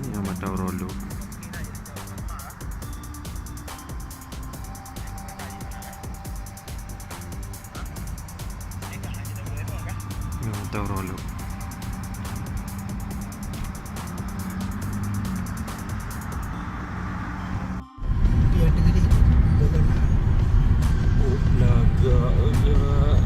yang Matau Rolo. Yang Matau Rolo. Oh, lagak.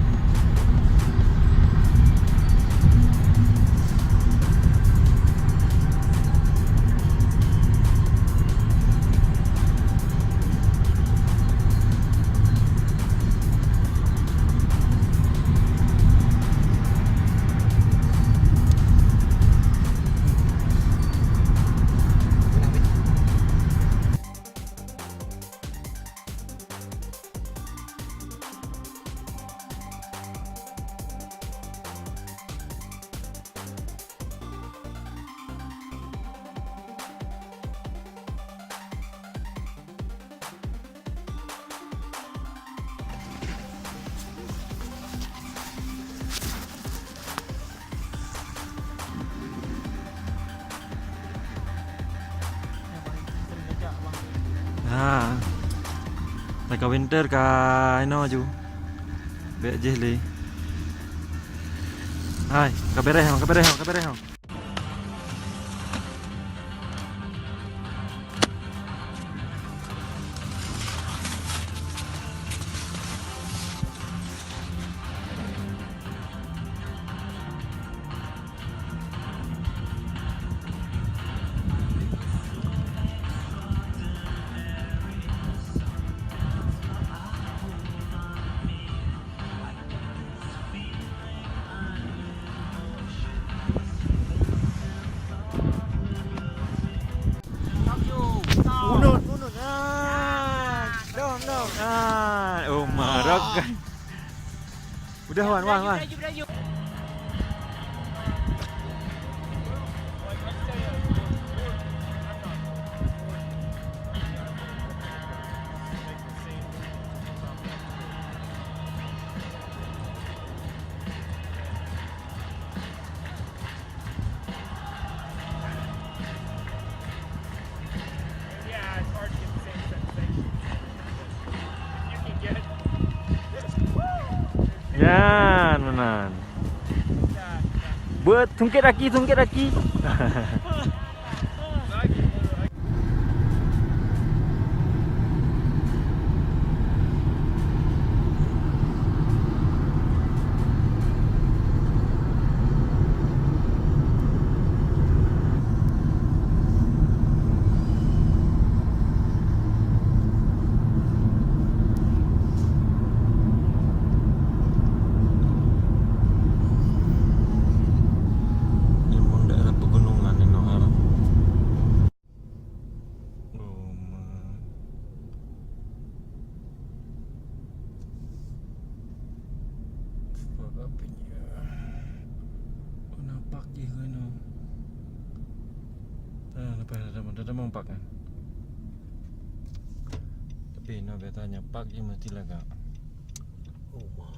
Ha. Mereka winter ka ino ju. Be je le. Hai, kabereh. Unut. Dong. Oh, marah kan. Udah Wan. Beraju. Yan, menan. Buat tungkit lagi. Memang daerah pegunungan ini ha. Nampak je kan no. Lepas dah nampak kan. Tapi nak bertanya pak je mesti lagak.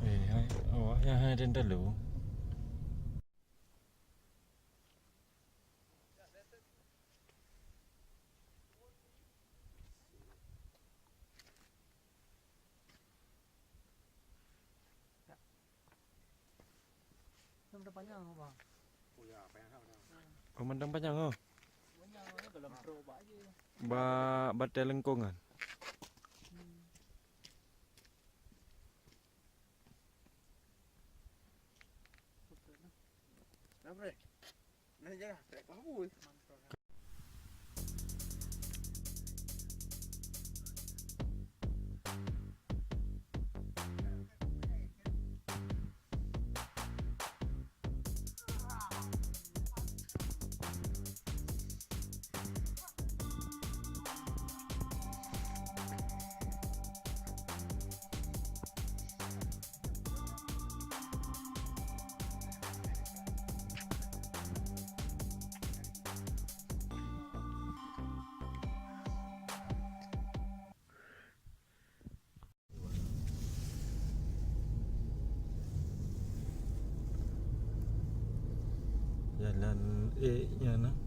Hai, awak yang ada dulu. Sudah panjang bang. Oh ya, panjang. Pemandang panjang oh. Panjang ni dalam terobak aje. Batai lengkung kan. Kenapa ni? Nah, jangan. Tak kabul. Jalan E nya nah.